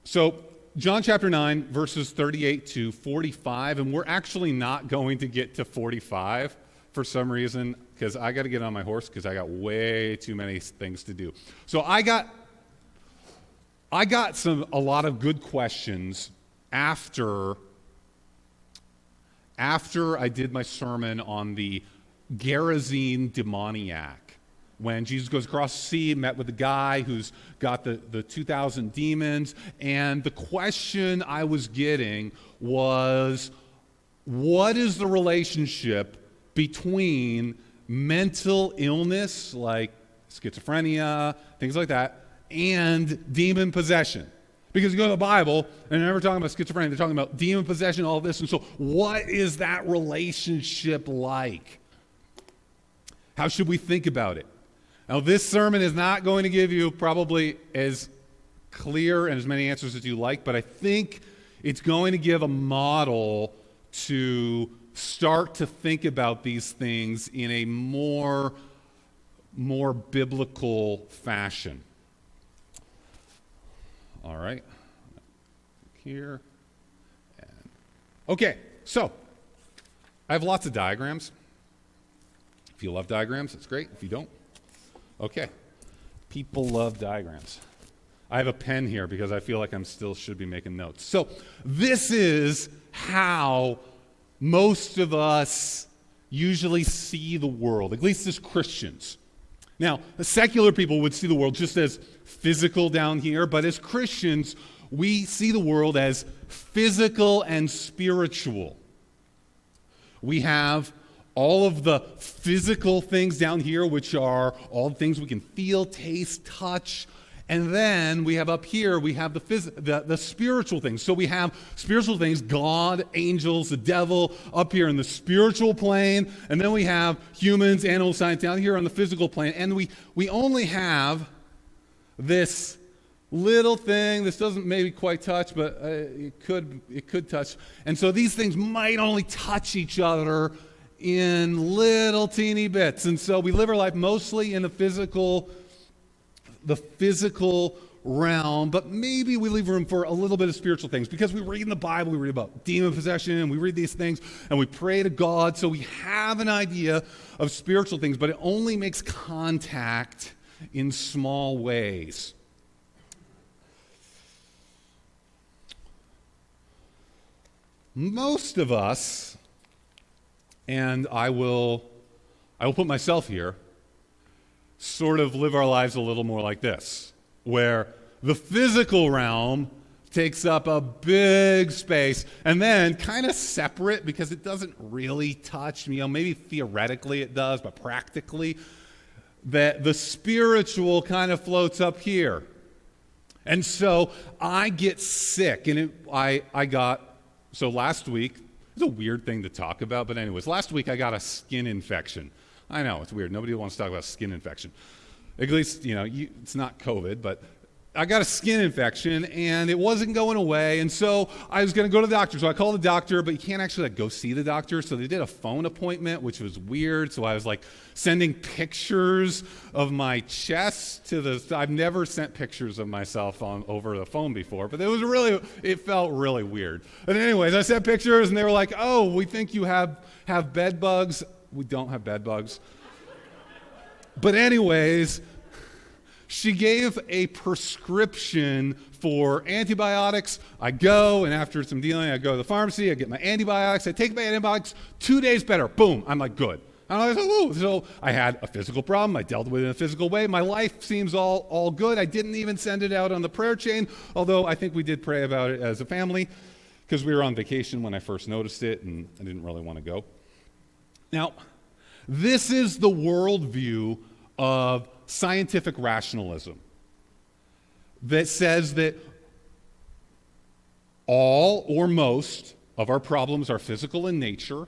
So, John chapter 9, verses 38 to 45, and we're actually not going to get to 45 for some reason, because I got to get on my horse because I got way too many things to do. So I got a lot of good questions after I did my sermon on the Gerasene demoniac. When Jesus goes across the sea, met with the guy who's got the 2,000 demons, and the question I was getting was, what is the relationship between mental illness, like schizophrenia, things like that, and demon possession? Because you go to the Bible, and they're never talking about schizophrenia, they're talking about demon possession, all this, and so what is that relationship like? How should we think about it? Now, this sermon is not going to give you probably as clear and as many answers as you like, but I think it's going to give a model to start to think about these things in a more biblical fashion. All right. Here. Okay, so I have lots of diagrams. If you love diagrams, it's great. If you don't, okay. People love diagrams. I have a pen here because I feel like I'm still should be making notes. So this is how most of us usually see the world, at least as Christians. Now, the secular people would see the world just as physical down here, but as Christians, we see the world as physical and spiritual. We have all of the physical things down here, which are all the things we can feel, taste, touch. And then we have up here, we have the spiritual things. So we have spiritual things, God, angels, the devil, up here in the spiritual plane. And then we have humans, animal science down here on the physical plane. And we only have this little thing. This doesn't maybe quite touch, but it could touch. And so these things might only touch each other in little teeny bits. And so we live our life mostly in the physical realm, but maybe we leave room for a little bit of spiritual things because we read in the Bible, we read about demon possession, and we read these things, and we pray to God, so we have an idea of spiritual things, but it only makes contact in small ways. Most of us, and I will put myself here, sort of live our lives a little more like this, where the physical realm takes up a big space, and then kind of separate because it doesn't really touch, maybe theoretically it does, but practically, that the spiritual kind of floats up here. And so I get sick, and so last week, it's a weird thing to talk about, but anyways, last week I got a skin infection. I know, it's weird. Nobody wants to talk about skin infection. At least, it's not COVID, but I got a skin infection, and it wasn't going away, and so I was going to go to the doctor. So I called the doctor, but you can't actually go see the doctor, so they did a phone appointment, which was weird. So I was sending pictures of my chest I've never sent pictures of myself over the phone before, but it felt really weird. And anyways, I sent pictures, and they were like, "Oh, we think you have bed bugs." We don't have bed bugs. But anyways, she gave a prescription for antibiotics. I go, and after some dealing, I go to the pharmacy, I get my antibiotics, I take my antibiotics, 2 days better, boom, I'm good. And I was like, ooh. So I had a physical problem, I dealt with it in a physical way, my life seems all good. I didn't even send it out on the prayer chain, although I think we did pray about it as a family, because we were on vacation when I first noticed it, and I didn't really want to go. Now, this is the worldview of scientific rationalism that says that all or most of our problems are physical in nature,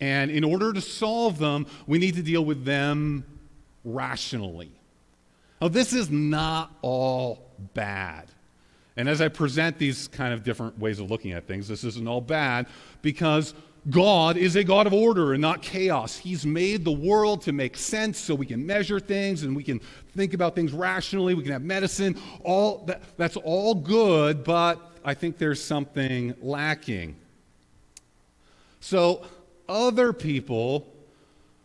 and in order to solve them, we need to deal with them rationally. Now, this is not all bad. And as I present these kind of different ways of looking at things, this isn't all bad, because God is a God of order and not chaos. He's made the world to make sense so we can measure things and we can think about things rationally. We can have medicine. That's all good, but I think there's something lacking. So other people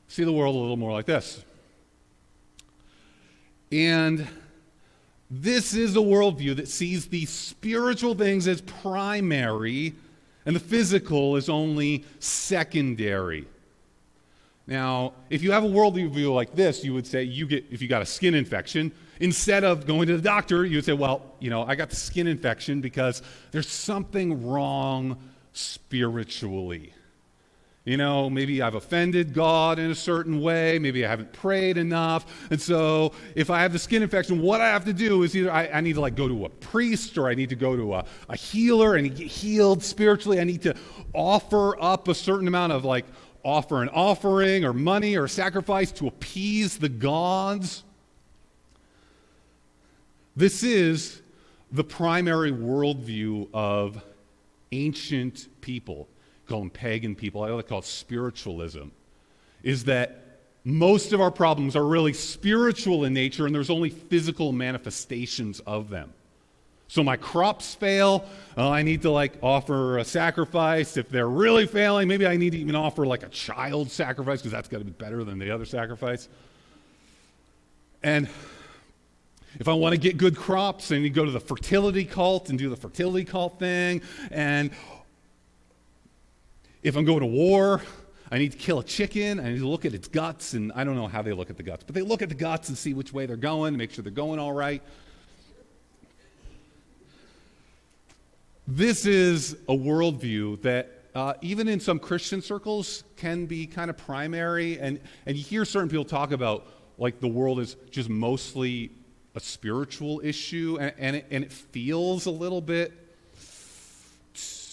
see the world a little more like this. And this is a worldview that sees the spiritual things as primary and the physical is only secondary. Now, if you have a worldview like this, you would say if you got a skin infection, instead of going to the doctor, you would say, well, I got the skin infection because there's something wrong spiritually. Maybe I've offended God in a certain way. Maybe I haven't prayed enough. And so if I have the skin infection, what I have to do is either I need to go to a priest, or I need to go to a healer and get healed spiritually. I need to offer up a certain amount of offer an offering or money or sacrifice to appease the gods. This is the primary worldview of ancient people. Call them pagan people. I like to call it spiritualism. Is that most of our problems are really spiritual in nature, and there's only physical manifestations of them. So my crops fail, I need to offer a sacrifice. If they're really failing, maybe I need to even offer a child sacrifice, because that's got to be better than the other sacrifice. And if I want to get good crops, I need to go to the fertility cult and do the fertility cult thing. And if I'm going to war, I need to kill a chicken. I need to look at its guts, and I don't know how they look at the guts, but they look at the guts and see which way they're going, make sure they're going all right. This is a worldview that even in some Christian circles can be kind of primary, and you hear certain people talk about the world is just mostly a spiritual issue, and it feels a little bit,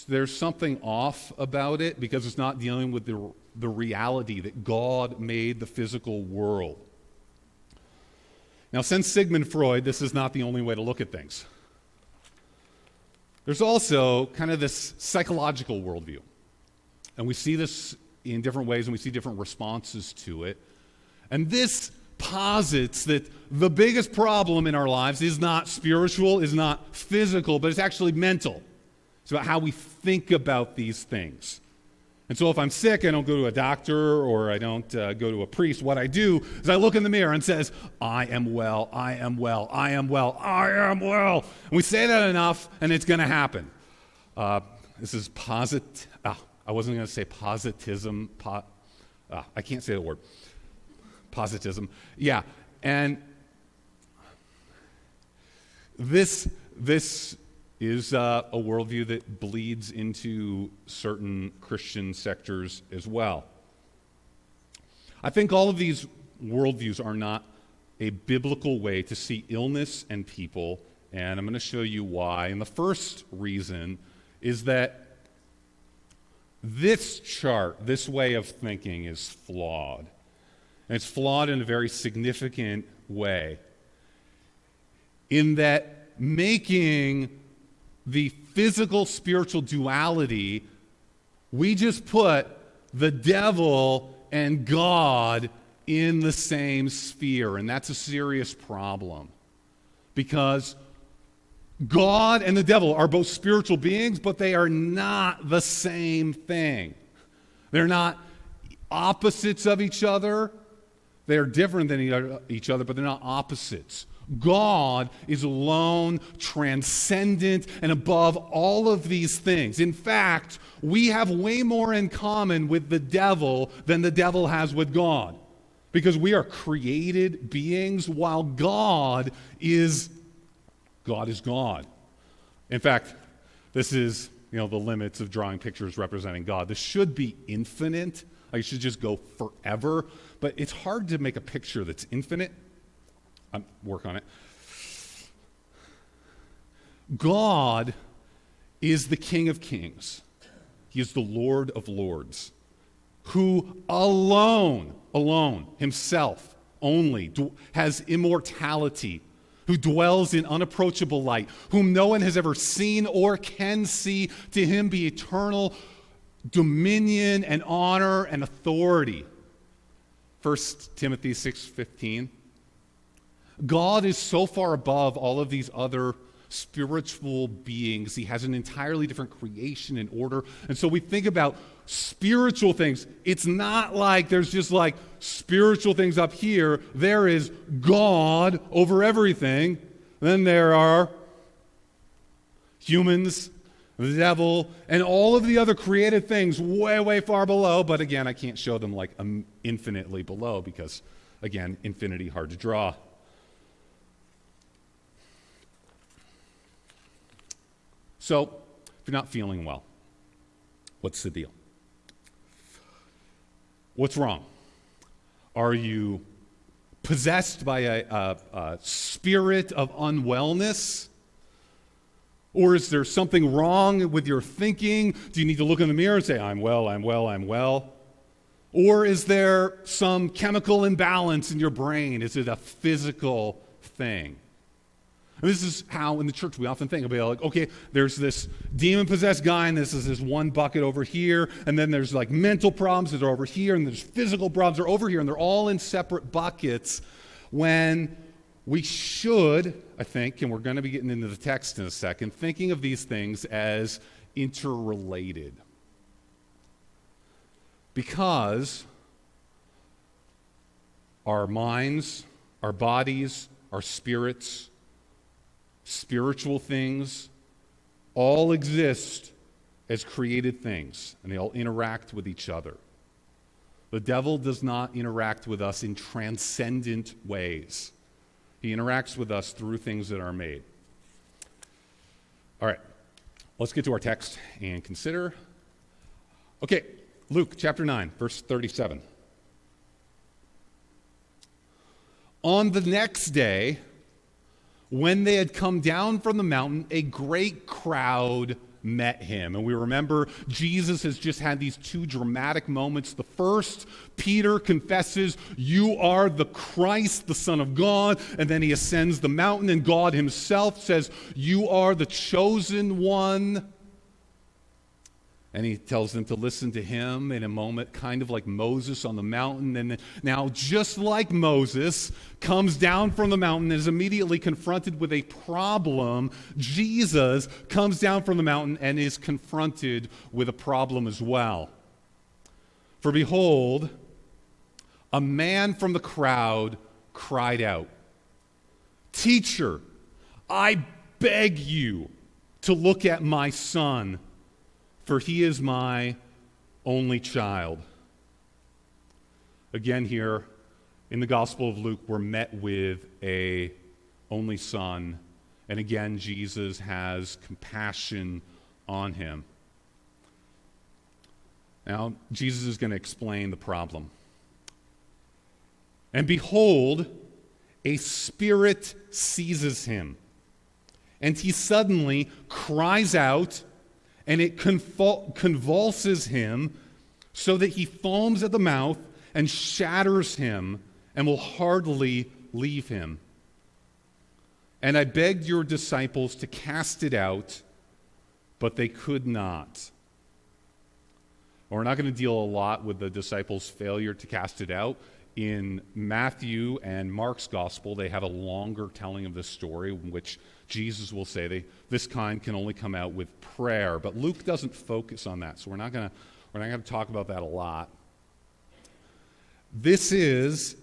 there's something off about it because it's not dealing with the reality that God made the physical world. Now, since Sigmund Freud, this is not the only way to look at things. There's also kind of this psychological worldview. And we see this in different ways, and we see different responses to it. And this posits that the biggest problem in our lives is not spiritual, is not physical, but it's actually mental. It's about how we think about these things. And so if I'm sick, I don't go to a doctor or I don't go to a priest. What I do is I look in the mirror and says, I am well, I am well, I am well, I am well. And we say that enough, and it's going to happen. This is I wasn't going to say positism. I can't say the word. Positism. Yeah. And this is a worldview that bleeds into certain Christian sectors as well. I think all of these worldviews are not a biblical way to see illness and people, and I'm going to show you why. And the first reason is that this chart, this way of thinking, is flawed. And it's flawed in a very significant way, in that making the physical spiritual duality, we just put the devil and God in the same sphere, and that's a serious problem, because God and the devil are both spiritual beings, but they are not the same thing. They're not opposites of each other. They are different than each other, but they're not opposites. God is alone, transcendent, and above all of these things. In fact, we have way more in common with the devil than the devil has with God, because we are created beings while God is God. In fact, this is, the limits of drawing pictures representing God. This should be infinite. It should just go forever, but it's hard to make a picture that's infinite. Work on it. God is the King of Kings. He is the Lord of Lords, who alone, himself only, has immortality, who dwells in unapproachable light, whom no one has ever seen or can see. To him be eternal dominion and honor and authority. 1 Timothy 6:15. God is so far above all of these other spiritual beings. He has an entirely different creation and order. And so we think about spiritual things. It's not like there's just like spiritual things up here. There is God over everything. Then there are humans, the devil, and all of the other created things way, way far below. But again, I can't show them like infinitely below because, again, infinity hard to draw. So, if you're not feeling well, what's the deal? What's wrong? Are you possessed by a spirit of unwellness? Or is there something wrong with your thinking? Do you need to look in the mirror and say, I'm well, I'm well, I'm well? Or is there some chemical imbalance in your brain? Is it a physical thing? And this is how in the church we often think about, like, okay, there's this demon-possessed guy, and this is this one bucket over here, and then there's like mental problems that are over here, and there's physical problems that are over here, and they're all in separate buckets, when we should, I think, and we're going to be getting into the text in a second, thinking of these things as interrelated. Because our minds, our bodies, our spirits, spiritual things all exist as created things, and they all interact with each other. The devil does not interact with us in transcendent ways. He interacts with us through things that are made. All right, let's get to our text and consider. Okay, Luke chapter 9, verse 37. On the next day, when they had come down from the mountain, a great crowd met him. And we remember Jesus has just had these two dramatic moments. The first, Peter confesses, "You are the Christ, the Son of God." And then he ascends the mountain, and God himself says, "You are the chosen one." And he tells them to listen to him in a moment, kind of like Moses on the mountain. And now, just like Moses comes down from the mountain and is immediately confronted with a problem, Jesus comes down from the mountain and is confronted with a problem as well. For behold, a man from the crowd cried out, "Teacher, I beg you to look at my son, for he is my only child." Again here, in the Gospel of Luke, we're met with a only son. And again, Jesus has compassion on him. Now, Jesus is going to explain the problem. "And behold, a spirit seizes him, and he suddenly cries out, and it convulses him so that he foams at the mouth and shatters him and will hardly leave him. And I begged your disciples to cast it out, but they could not." We're not going to deal a lot with the disciples' failure to cast it out. In Matthew and Mark's gospel, they have a longer telling of this story in which Jesus will say this kind can only come out with prayer. But Luke doesn't focus on that, so we're not going to talk about that a lot. This is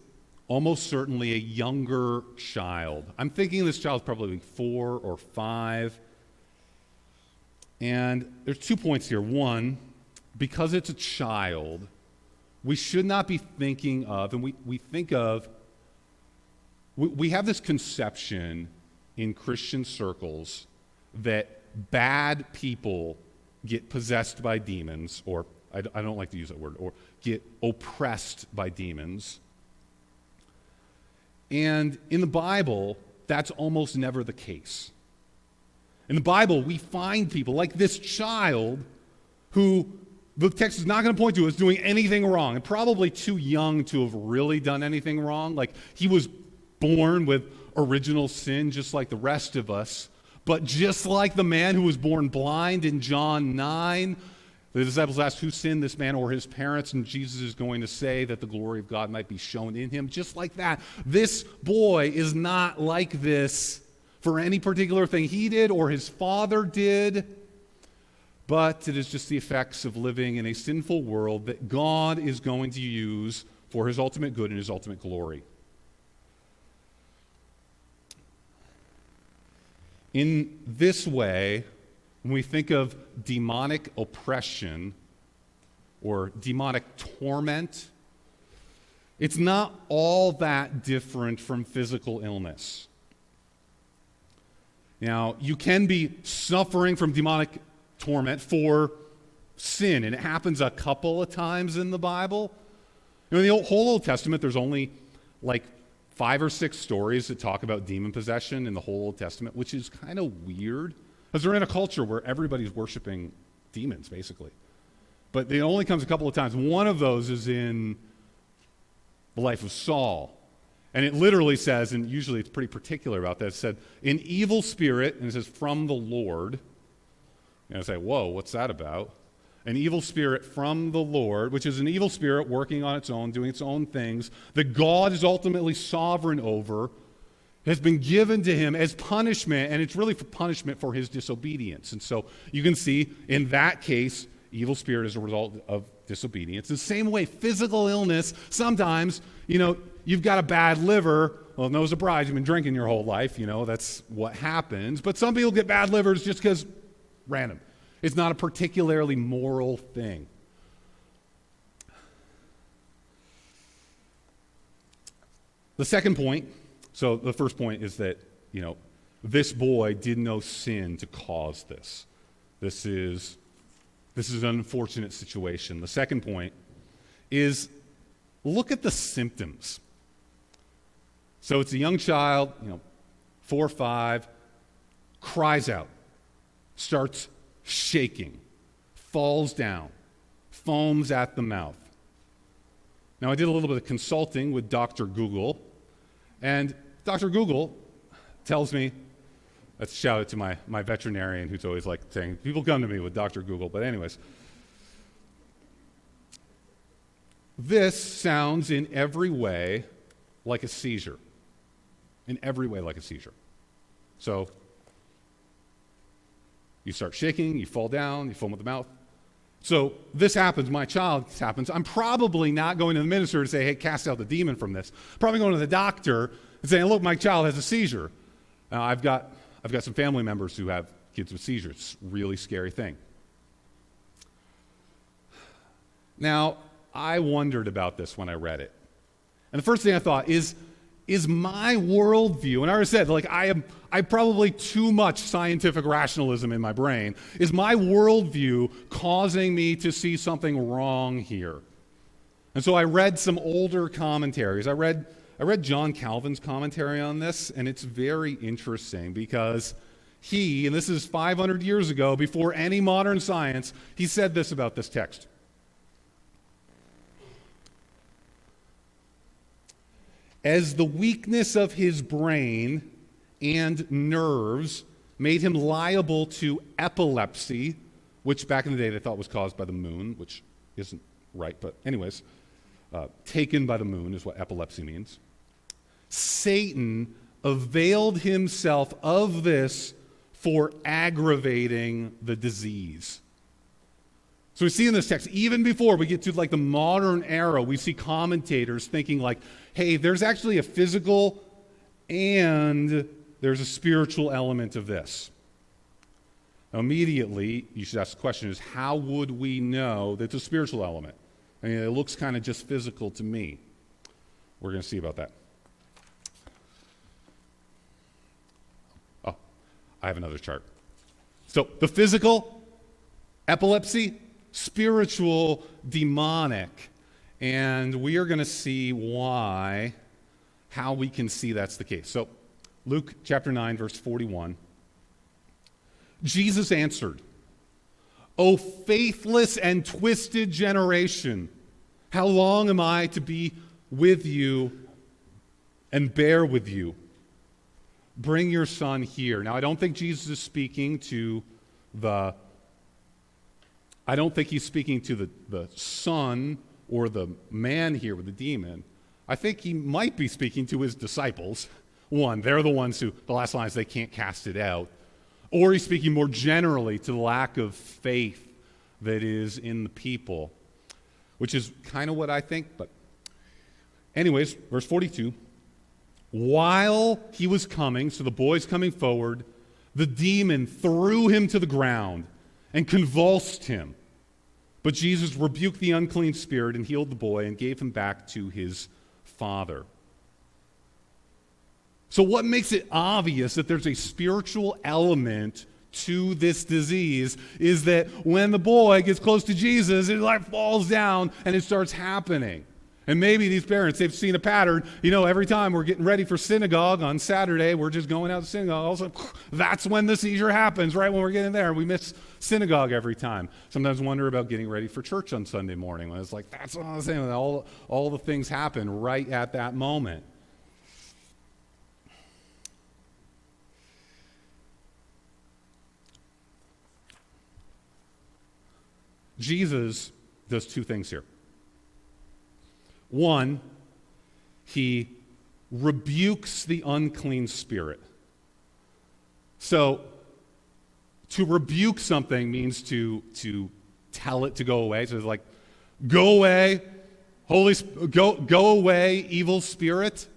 almost certainly a younger child. I'm thinking this child's probably 4 or 5. And there's 2 points here. One, because it's a child, we should not be thinking of, and we have this conception in Christian circles that bad people get possessed by demons, or I don't like to use that word, or get oppressed by demons. And in the Bible, that's almost never the case. In the Bible, we find people like this child who the text is not going to point to as doing anything wrong, and probably too young to have really done anything wrong. Like, he was born with original sin just like the rest of us. But just like the man who was born blind in John 9, The disciples asked, who sinned, this man or his parents? And Jesus is going to say that the glory of God might be shown in him. Just like that, this boy is not like this for any particular thing he did or his father did, but it is just the effects of living in a sinful world that God is going to use for his ultimate good and his ultimate glory. In this way, when we think of demonic oppression or demonic torment, it's not all that different from physical illness. Now, you can be suffering from demonic torment for sin, and it happens a couple of times in the Bible. In the whole Old Testament, there's only like 5 or 6 stories that talk about demon possession in the whole Old Testament, which is kind of weird, because they're in a culture where everybody's worshiping demons, basically. But it only comes a couple of times. One of those is in the life of Saul. And it literally says, and usually it's pretty particular about that, it said, an evil spirit, and it says, from the Lord. And I say, whoa, what's that about? An evil spirit from the Lord, which is an evil spirit working on its own, doing its own things, that God is ultimately sovereign over, has been given to him as punishment, and it's really for punishment for his disobedience. And so you can see in that case, evil spirit is a result of disobedience. The same way, physical illness, sometimes, you've got a bad liver. Well, no surprise, you've been drinking your whole life, that's what happens. But some people get bad livers just because random. It's not a particularly moral thing. The second point, so the first point is that, this boy did no sin to cause this. This is an unfortunate situation. The second point is, look at the symptoms. So it's a young child, 4 or 5, cries out, starts shaking, falls down, foams at the mouth. Now, I did a little bit of consulting with Dr. Google, and Dr. Google tells me, let's shout out to my veterinarian who's always like saying, people come to me with Dr. Google, but anyways. This sounds in every way like a seizure. In every way like a seizure. So, you start shaking, you fall down, you foam at the mouth. So this happens, my child happens. I'm probably not going to the minister to say, hey, cast out the demon from this. Probably going to the doctor and saying, look, my child has a seizure. Now, I've got some family members who have kids with seizures. It's a really scary thing. Now, I wondered about this when I read it. And the first thing I thought is my worldview, and I already said, I have probably too much scientific rationalism in my brain. Is my worldview causing me to see something wrong here? And so I read some older commentaries. I read John Calvin's commentary on this, and it's very interesting because he, and this is 500 years ago, before any modern science, he said this about this text. As the weakness of his brain and nerves made him liable to epilepsy, which back in the day they thought was caused by the moon, which isn't right, but anyways, taken by the moon is what epilepsy means. Satan availed himself of this for aggravating the disease. So we see in this text, even before we get to the modern era, we see commentators thinking hey, there's actually a physical and there's a spiritual element of this. Now, immediately, you should ask the question is, how would we know that it's a spiritual element? I mean, it looks kind of just physical to me. We're going to see about that. Oh, I have another chart. So the physical, epilepsy, spiritual, demonic. And we are going to see how we can see that's the case. So Luke chapter 9, verse 41. Jesus answered, O faithless and twisted generation, how long am I to be with you and bear with you? Bring your son here. Now, I don't think Jesus is speaking to the I don't think he's speaking to the son or the man here with the demon. I think he might be speaking to his disciples. One, they're the ones who, the last line is they can't cast it out. Or he's speaking more generally to the lack of faith that is in the people, which is kind of what I think. But anyways, verse 42, while he was coming, so the boy's coming forward, the demon threw him to the ground and convulsed him. But Jesus rebuked the unclean spirit and healed the boy and gave him back to his father. So what makes it obvious that there's a spiritual element to this disease is that when the boy gets close to Jesus, it like falls down and it starts happening. And maybe these parents, they've seen a pattern. Every time we're getting ready for synagogue on Saturday, we're just going out to synagogue. Also, that's when the seizure happens, right when we're getting there. We miss synagogue every time. Sometimes wonder about getting ready for church on Sunday morning. When it's like, that's what I'm saying. All the things happen right at that moment. Jesus does two things here. One, he rebukes the unclean spirit. So, to rebuke something means to tell it to go away. So it's like, go away, go away, evil spirit.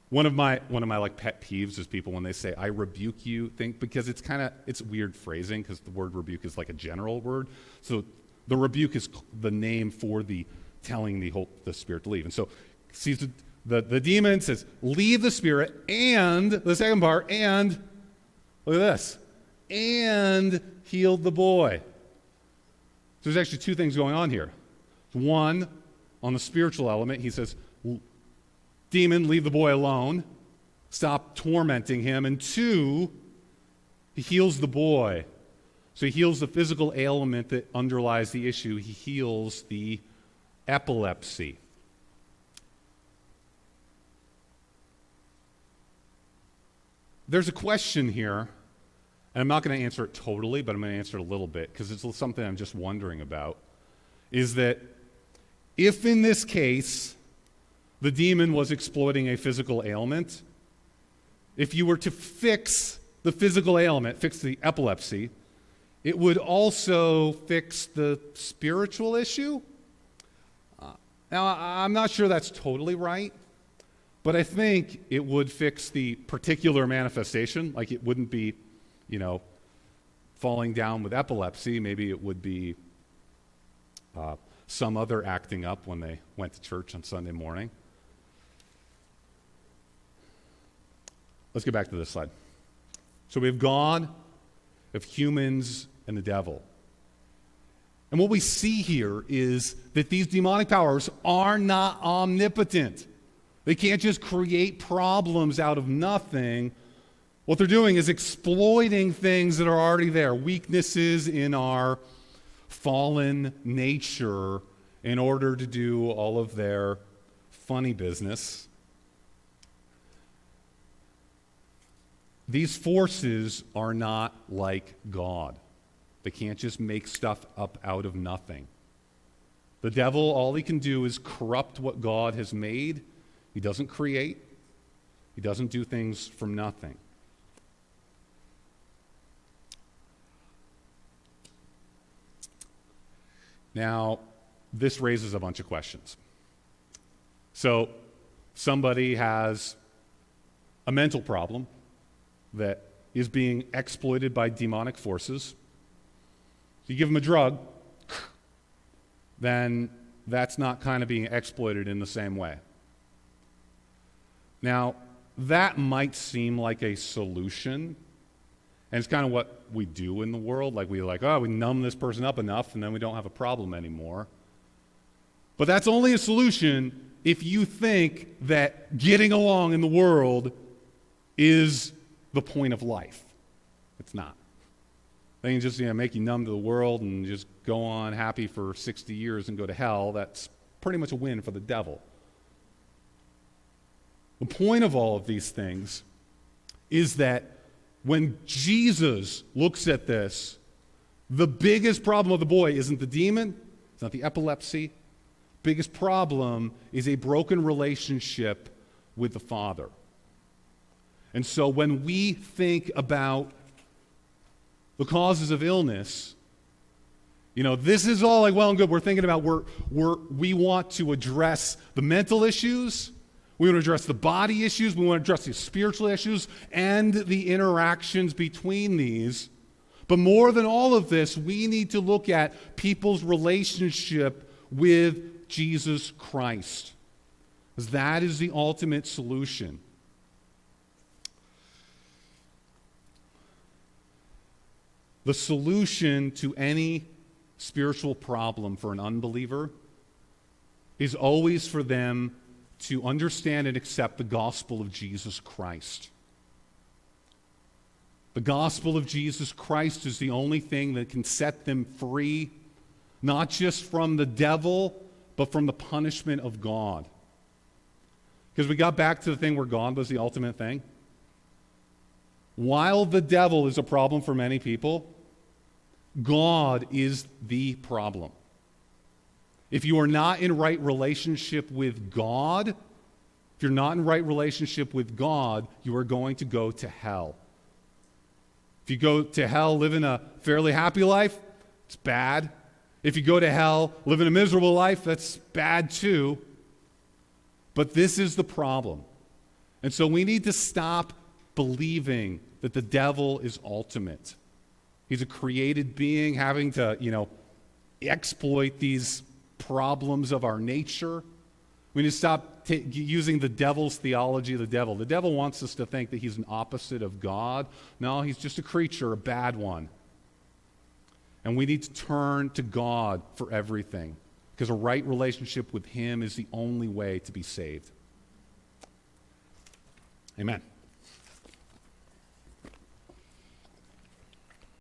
One of my like pet peeves is people when they say "I rebuke you," because it's weird phrasing because the word rebuke is like a general word. So the rebuke is the name for the telling the spirit to leave. And so sees the demon says, leave the spirit, and the second part, and look at this, and healed the boy. So there's actually two things going on here. One, on the spiritual element, he says, demon, leave the boy alone. Stop tormenting him. And two, he heals the boy. So he heals the physical ailment that underlies the issue. He heals the epilepsy. There's a question here, and I'm not going to answer it totally, but I'm going to answer it a little bit because it's something I'm just wondering about, is that if in this case the demon was exploiting a physical ailment, if you were to fix the physical ailment, fix the epilepsy, it would also fix the spiritual issue. Now, I'm not sure that's totally right, but I think it would fix the particular manifestation. Like it wouldn't be, falling down with epilepsy. Maybe it would be some other acting up when they went to church on Sunday morning. Let's get back to this slide. So we have God, we have humans, and the devil. And what we see here is that these demonic powers are not omnipotent. They can't just create problems out of nothing. What they're doing is exploiting things that are already there, weaknesses in our fallen nature, in order to do all of their funny business. These forces are not like God. They can't just make stuff up out of nothing. The devil, all he can do is corrupt what God has made. He doesn't create. He doesn't do things from nothing. Now, this raises a bunch of questions. So, somebody has a mental problem that is being exploited by demonic forces. You give them a drug, then that's not kind of being exploited in the same way. Now, that might seem like a solution, and it's kind of what we do in the world. Like we numb this person up enough, and then we don't have a problem anymore. But that's only a solution if you think that getting along in the world is the point of life. It's not. They can just make you numb to the world and just go on happy for 60 years and go to hell. That's pretty much a win for the devil. The point of all of these things is that when Jesus looks at this, The biggest problem of the boy isn't the demon, it's not the epilepsy. Biggest problem is a broken relationship with the Father. And so when we think about the causes of illness, this is all like well and good. We're thinking about we want to address the mental issues, we want to address the body issues, we want to address the spiritual issues and the interactions between these. But more than all of this, we need to look at people's relationship with Jesus Christ, because that is the ultimate solution. The solution to any spiritual problem for an unbeliever is always for them to understand and accept the gospel of Jesus Christ. The gospel of Jesus Christ is the only thing that can set them free, not just from the devil, but from the punishment of God. Because we got back to the thing where God was the ultimate thing. While the devil is a problem for many people, God is the problem. If you are not in right relationship with God, you are going to go to hell. If you go to hell living a fairly happy life, it's bad. If you go to hell living a miserable life, that's bad too. But this is the problem. And so we need to stop believing that the devil is ultimate. He's a created being having to, exploit these problems of our nature. We need to stop using the devil's theology of the devil. The devil wants us to think that he's an opposite of God. No, he's just a creature, a bad one. And we need to turn to God for everything, because a right relationship with him is the only way to be saved. Amen.